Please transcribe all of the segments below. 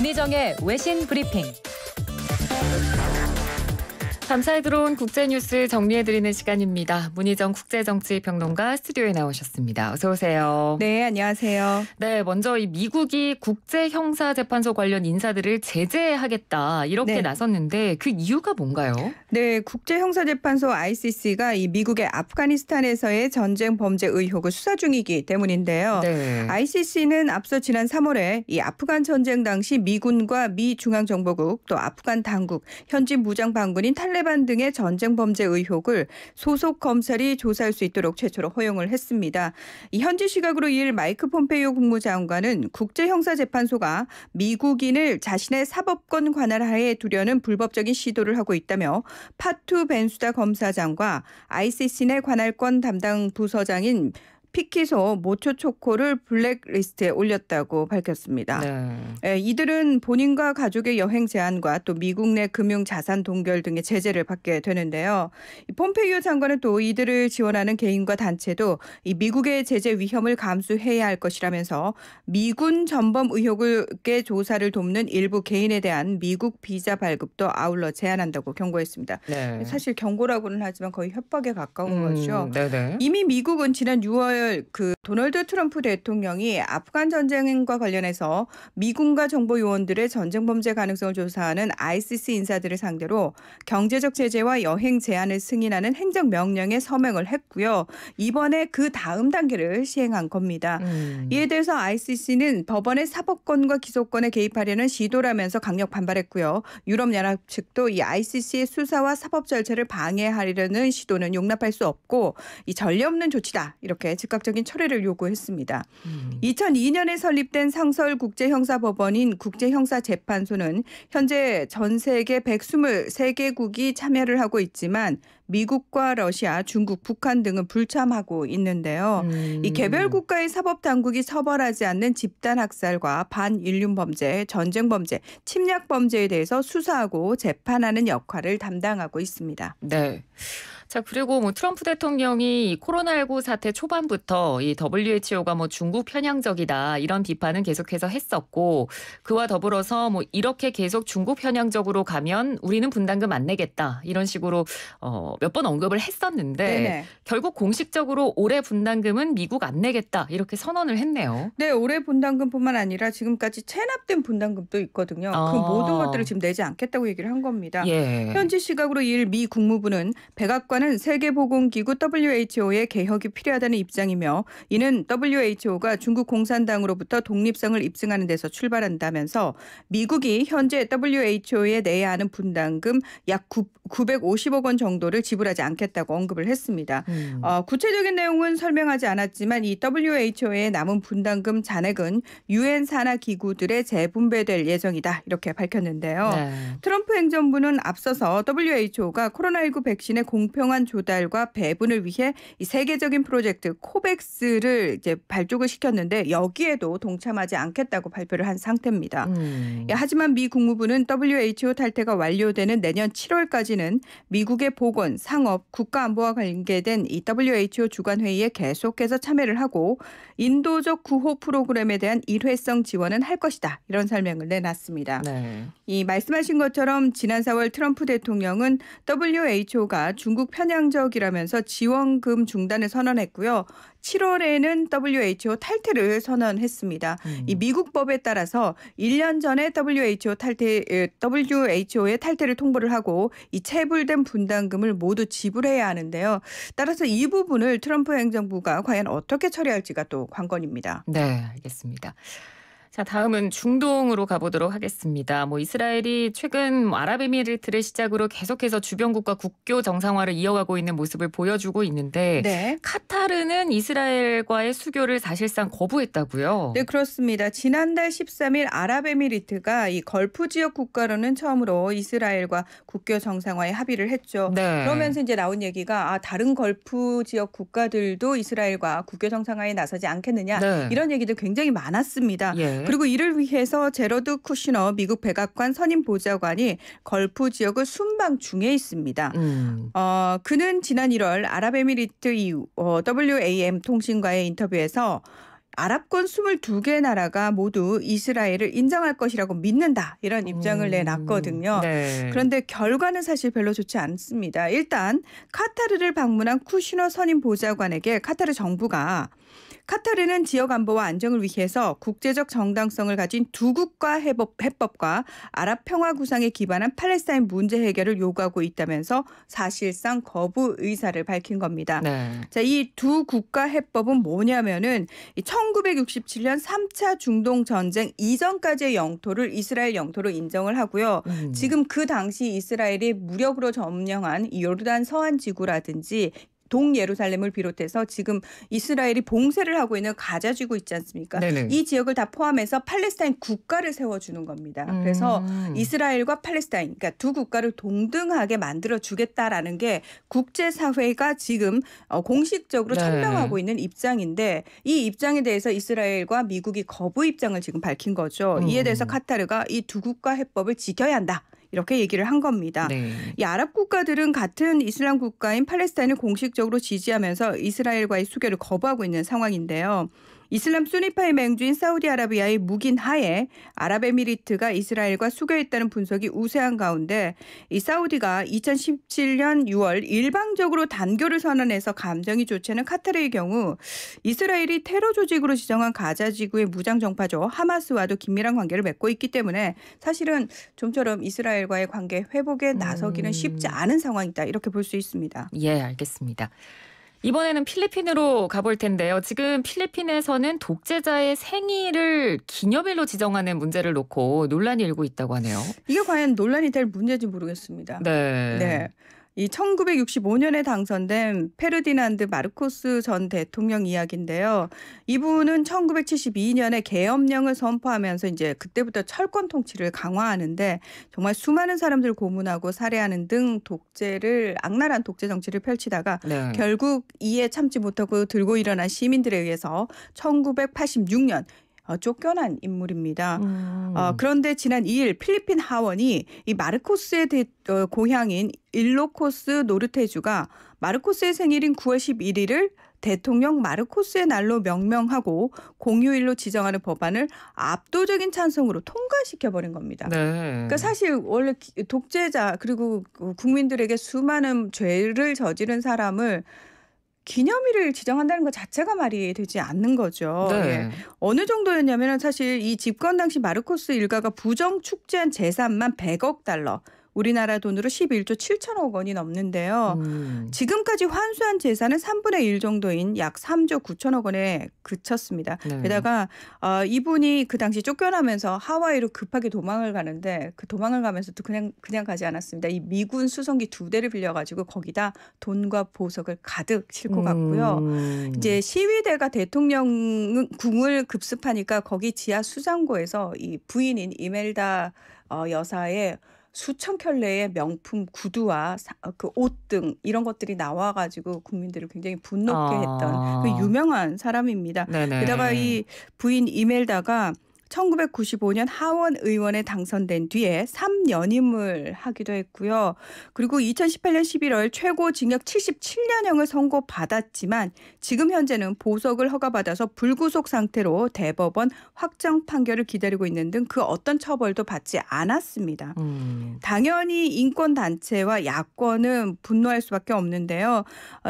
문희정의 외신 브리핑. 밤사이 들어온 국제뉴스 정리해드리는 시간입니다. 문희정 국제정치평론가 스튜디오에 나오셨습니다. 어서 오세요. 네, 안녕하세요. 네, 먼저 이 미국이 국제형사재판소 관련 인사들을 제재하겠다 이렇게 나섰는데 그 이유가 뭔가요? 네, 국제형사재판소 ICC가 이 미국의 아프가니스탄에서의 전쟁 범죄 의혹을 수사 중이기 때문인데요. 네. ICC는 앞서 지난 3월에 이 아프간 전쟁 당시 미군과 미 중앙정보국 또 아프간 당국, 현지 무장 반군인 탈레반 등의 전쟁 범죄 의혹을 소속 검찰이 조사할 수 있도록 최초로 허용을 했습니다. 이 현지 시각으로 2일 마이크 폼페이오 국무장관은 국제형사재판소가 미국인을 자신의 사법권 관할 하에 두려는 불법적인 시도를 하고 있다며 파투 벤수다 검사장과 ICC 내 관할권 담당 부서장인 피키소 모초초코를 블랙리스트에 올렸다고 밝혔습니다. 네. 이들은 본인과 가족의 여행 제한과 또 미국 내 금융 자산 동결 등의 제재를 받게 되는데요. 폼페이오 장관은 또 이들을 지원하는 개인과 단체도 이 미국의 제재 위험을 감수해야 할 것이라면서 미군 전범 의혹의 조사를 돕는 일부 개인에 대한 미국 비자 발급도 아울러 제한한다고 경고했습니다. 네. 사실 경고라고는 하지만 거의 협박에 가까운 거죠. 네네. 이미 미국은 지난 6월 그 도널드 트럼프 대통령이 아프간 전쟁과 관련해서 미군과 정보 요원들의 전쟁 범죄 가능성을 조사하는 ICC 인사들을 상대로 경제적 제재와 여행 제한을 승인하는 행정 명령에 서명을 했고요. 이번에 그 다음 단계를 시행한 겁니다. 이에 대해서 ICC는 법원의 사법권과 기소권에 개입하려는 시도라면서 강력 반발했고요. 유럽연합 측도 이 ICC의 수사와 사법 절차를 방해하려는 시도는 용납할 수 없고 이 전례 없는 조치다 이렇게 즉각적인 철회를 요구했습니다. 2002년에 설립된 상설국제형사법원인 국제형사재판소는 현재 전 세계 123개국이 참여를 하고 있지만 미국과 러시아, 중국, 북한 등은 불참하고 있는데요. 이 개별 국가의 사법 당국이 처벌하지 않는 집단 학살과 반인륜 범죄, 전쟁 범죄, 침략 범죄에 대해서 수사하고 재판하는 역할을 담당하고 있습니다. 네. 자, 그리고 트럼프 대통령이 이 코로나19 사태 초반부터 이 WHO가 중국 편향적이다 이런 비판은 계속해서 했었고 그와 더불어서 이렇게 계속 중국 편향적으로 가면 우리는 분담금 안 내겠다 이런 식으로 몇 번 언급을 했었는데 네네. 결국 공식적으로 올해 분담금은 미국 안 내겠다 이렇게 선언을 했네요. 네, 올해 분담금뿐만 아니라 지금까지 체납된 분담금도 있거든요. 그 모든 것들을 지금 내지 않겠다고 얘기를 한 겁니다. 예. 현지 시각으로 2일 미 국무부는 백악관은 세계보건기구 WHO의 개혁이 필요하다는 입장이며 이는 WHO가 중국 공산당으로부터 독립성을 입증하는 데서 출발한다면서 미국이 현재 WHO에 내야 하는 분담금 약 950억 원 정도를 지불하지 않겠다고 언급을 했습니다. 구체적인 내용은 설명하지 않았지만 이 WHO의 남은 분담금 잔액은 유엔 산하 기구들에 재분배될 예정이다 이렇게 밝혔는데요. 네. 트럼프 행정부는 앞서서 WHO가 코로나19 백신의 공평한 조달과 배분을 위해 이 세계적인 프로젝트 코백스를 이제 발족을 시켰는데 여기에도 동참하지 않겠다고 발표를 한 상태입니다. 하지만 미 국무부는 WHO 탈퇴가 완료되는 내년 7월까지는 미국의 보건, 상업, 국가안보와 관계된 이 WHO 주관회의에 계속해서 참여를 하고 인도적 구호 프로그램에 대한 일회성 지원은 할 것이다. 이런 설명을 내놨습니다. 네. 이 말씀하신 것처럼 지난 4월 트럼프 대통령은 WHO가 중국 편향적이라면서 지원금 중단을 선언했고요. 7월에는 WHO 탈퇴를 선언했습니다. 이 미국 법에 따라서 1년 전에 WHO의 탈퇴를 통보를 하고 이 체불된 분담금을 모두 지불해야 하는데요. 따라서 이 부분을 트럼프 행정부가 과연 어떻게 처리할지가 또 관건입니다. 네, 알겠습니다. 자, 다음은 중동으로 가보도록 하겠습니다. 이스라엘이 최근 아랍에미리트를 시작으로 계속해서 주변국과 국교 정상화를 이어가고 있는 모습을 보여주고 있는데 네. 카타르는 이스라엘과의 수교를 사실상 거부했다고요? 네, 그렇습니다. 지난달 13일 아랍에미리트가 이 걸프 지역 국가로는 처음으로 이스라엘과 국교 정상화에 합의를 했죠. 네. 그러면서 이제 나온 얘기가 다른 걸프 지역 국가들도 이스라엘과 국교 정상화에 나서지 않겠느냐 네. 이런 얘기도 굉장히 많았습니다. 예. 그리고 이를 위해서 제러드 쿠시너 미국 백악관 선임 보좌관이 걸프 지역을 순방 중에 있습니다. 그는 지난 1월 아랍에미리트 WAM 통신과의 인터뷰에서 아랍권 22개 나라가 모두 이스라엘을 인정할 것이라고 믿는다. 이런 입장을 내놨거든요. 네. 그런데 결과는 사실 별로 좋지 않습니다. 일단 카타르를 방문한 쿠시너 선임 보좌관에게 카타르 정부가 카타르는 지역 안보와 안정을 위해서 국제적 정당성을 가진 두 국가 해법과 아랍 평화 구상에 기반한 팔레스타인 문제 해결을 요구하고 있다면서 사실상 거부 의사를 밝힌 겁니다. 네. 자, 이 두 국가 해법은 뭐냐면은 1967년 3차 중동 전쟁 이전까지의 영토를 이스라엘 영토로 인정을 하고요. 지금 그 당시 이스라엘이 무력으로 점령한 이 요르단 서안 지구라든지 동예루살렘을 비롯해서 지금 이스라엘이 봉쇄를 하고 있는 가자 지구 있지 않습니까? 네네. 이 지역을 다 포함해서 팔레스타인 국가를 세워주는 겁니다. 그래서 이스라엘과 팔레스타인, 그러니까 두 국가를 동등하게 만들어주겠다라는 게 국제사회가 지금 공식적으로 네. 천명하고 있는 입장인데 이 입장에 대해서 이스라엘과 미국이 거부 입장을 지금 밝힌 거죠. 이에 대해서 카타르가 이 두 국가 해법을 지켜야 한다. 이렇게 얘기를 한 겁니다. 네. 이 아랍 국가들은 같은 이슬람 국가인 팔레스타인을 공식적으로 지지하면서 이스라엘과의 수교를 거부하고 있는 상황인데요. 이슬람 수니파의 맹주인 사우디아라비아의 묵인 하에 아랍에미리트가 이스라엘과 수교했다는 분석이 우세한 가운데 이 사우디가 2017년 6월 일방적으로 단교를 선언해서 감정이 좋지 않은 카타르의 경우 이스라엘이 테러 조직으로 지정한 가자 지구의 무장 정파죠 하마스와도 긴밀한 관계를 맺고 있기 때문에 사실은 좀처럼 이스라엘과의 관계 회복에 나서기는 쉽지 않은 상황이다. 이렇게 볼 수 있습니다. 예, 알겠습니다. 이번에는 필리핀으로 가볼 텐데요. 지금 필리핀에서는 독재자의 생일을 기념일로 지정하는 문제를 놓고 논란이 일고 있다고 하네요. 이게 과연 논란이 될 문제인지 모르겠습니다. 네. 네. 이 1965년에 당선된 페르디난드 마르코스 전 대통령 이야기인데요. 이분은 1972년에 계엄령을 선포하면서 이제 그때부터 철권 통치를 강화하는데 정말 수많은 사람들 고문하고 살해하는 등 악랄한 독재 정치를 펼치다가 네. 결국 이에 참지 못하고 들고 일어난 시민들에 의해서 1986년 쫓겨난 인물입니다. 그런데 지난 2일 필리핀 하원이 이 마르코스의 고향인 일로코스 노르테주가 마르코스의 생일인 9월 11일을 대통령 마르코스의 날로 명명하고 공휴일로 지정하는 법안을 압도적인 찬성으로 통과시켜버린 겁니다. 네. 그러니까 사실 원래 독재자 그리고 국민들에게 수많은 죄를 저지른 사람을 기념일을 지정한다는 것 자체가 말이 되지 않는 거죠. 네. 예. 어느 정도였냐면 사실 이 집권 당시 마르코스 일가가 부정 축제한 재산만 100억 달러. 우리나라 돈으로 11조 7천억 원이 넘는데요. 지금까지 환수한 재산은 3분의 1 정도인 약 3조 9천억 원에 그쳤습니다. 네. 게다가 이분이 그 당시 쫓겨나면서 하와이로 급하게 도망을 가는데 그 도망을 가면서도 그냥 가지 않았습니다. 이 미군 수송기 2대를 빌려가지고 거기다 돈과 보석을 가득 싣고 갔고요. 이제 시위대가 대통령궁을 급습하니까 거기 지하 수장고에서 이 부인인 이멜다 여사의 수천 켤레의 명품 구두와 그 옷 등 이런 것들이 나와가지고 국민들을 굉장히 분노케 했던 그 유명한 사람입니다. 네네. 게다가 이 부인 이멜다가 1995년 하원 의원에 당선된 뒤에 3연임을 하기도 했고요. 그리고 2018년 11월 최고 징역 77년형을 선고받았지만 지금 현재는 보석을 허가받아서 불구속 상태로 대법원 확정 판결을 기다리고 있는 등 그 어떤 처벌도 받지 않았습니다. 당연히 인권단체와 야권은 분노할 수밖에 없는데요.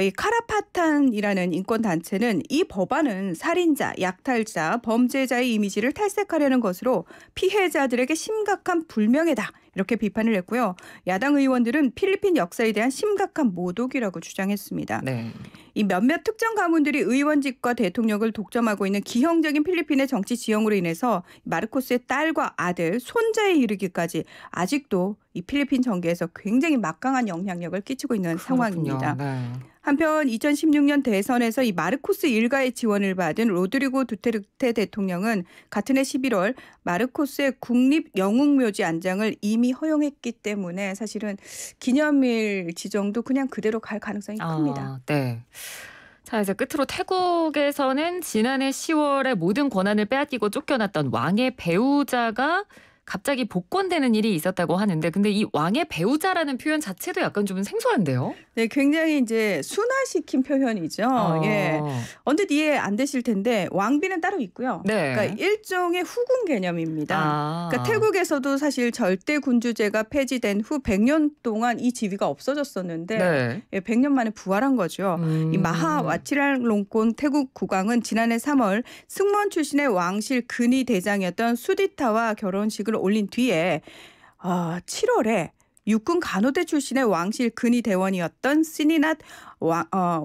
이 카라파탄이라는 인권단체는 이 법안은 살인자, 약탈자, 범죄자의 이미지를 탈색하려는 것으로 피해자들에게 심각한 불명예다. 이렇게 비판을 했고요. 야당 의원들은 필리핀 역사에 대한 심각한 모독이라고 주장했습니다. 네. 이 몇몇 특정 가문들이 의원직과 대통령을 독점하고 있는 기형적인 필리핀의 정치 지형으로 인해서 마르코스의 딸과 아들, 손자에 이르기까지 아직도 이 필리핀 정계에서 굉장히 막강한 영향력을 끼치고 있는 그렇군요. 상황입니다. 네. 한편 2016년 대선에서 이 마르코스 일가의 지원을 받은 로드리고 두테르테 대통령은 같은 해 11월 마르코스의 국립 영웅묘지 안장을 이미 허용했기 때문에 사실은 기념일 지정도 그냥 그대로 갈 가능성이 큽니다. 네. 자, 이제 끝으로 태국에서는 지난해 10월에 모든 권한을 빼앗기고 쫓겨났던 왕의 배우자가 갑자기 복권되는 일이 있었다고 하는데 근데 이 왕의 배우자라는 표현 자체도 약간 좀 생소한데요? 네, 굉장히 이제 순화시킨 표현이죠. 예. 어. 언뜻 이해 안 되실 텐데 왕비는 따로 있고요. 네. 그러니까 일종의 후궁 개념입니다. 아. 그러니까 태국에서도 사실 절대 군주제가 폐지된 후 100년 동안 이 지위가 없어졌었는데 네. 예, 100년 만에 부활한 거죠. 이 마하 와치랄롱콘 태국 국왕은 지난해 3월 승무원 출신의 왕실 근위 대장이었던 수디타와 결혼식을 올린 뒤에 7월에 육군 간호대 출신의 왕실 근위 대원이었던 시니낫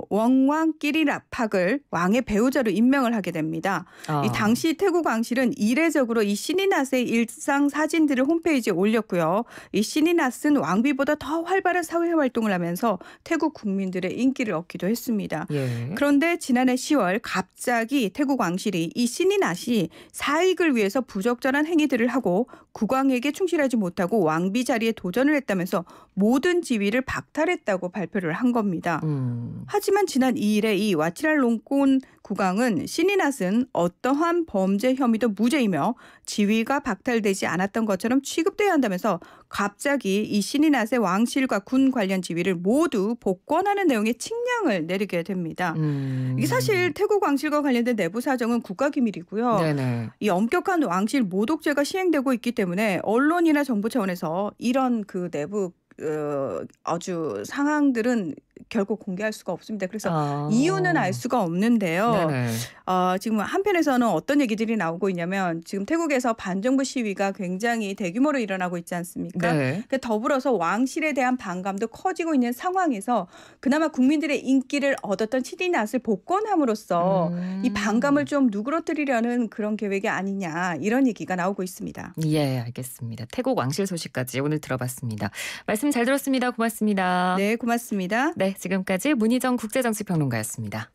왕왕끼리라팍을 왕의 배우자로 임명을 하게 됩니다. 아. 이 당시 태국 왕실은 이례적으로 이 시니낫의 일상 사진들을 홈페이지에 올렸고요. 이 시니낫은 왕비보다 더 활발한 사회 활동을 하면서 태국 국민들의 인기를 얻기도 했습니다. 예. 그런데 지난해 10월 갑자기 태국 왕실이 이 시니낫이 사익을 위해서 부적절한 행위들을 하고 국왕에게 충실하지 못하고 왕비 자리에 도전을 했다면서 모든 지위를 박탈했다고 발표를 한 겁니다. 하지만 지난 2일에 이 와치랄롱콘 국왕은 시니낫은 어떠한 범죄 혐의도 무죄이며 지위가 박탈되지 않았던 것처럼 취급돼야 한다면서 갑자기 이 시니낫의 왕실과 군 관련 지위를 모두 복권하는 내용의 칙령을 내리게 됩니다. 이게 사실 태국 왕실과 관련된 내부 사정은 국가기밀이고요. 네네. 이 엄격한 왕실 모독죄가 시행되고 있기 때문에 언론이나 정부 차원에서 이런 그 내부 아주 상황들은 결국 공개할 수가 없습니다. 그래서 이유는 알 수가 없는데요. 네네. 지금 한편에서는 어떤 얘기들이 나오고 있냐면 지금 태국에서 반정부 시위가 굉장히 대규모로 일어나고 있지 않습니까? 네. 그러니까 더불어서 왕실에 대한 반감도 커지고 있는 상황에서 그나마 국민들의 인기를 얻었던 시니낫을 복권함으로써 이 반감을 좀 누그러뜨리려는 그런 계획이 아니냐 이런 얘기가 나오고 있습니다. 예, 알겠습니다. 태국 왕실 소식까지 오늘 들어봤습니다. 말씀 잘 들었습니다. 고맙습니다. 네, 고맙습니다. 네, 지금까지 문희정 국제정치평론가였습니다.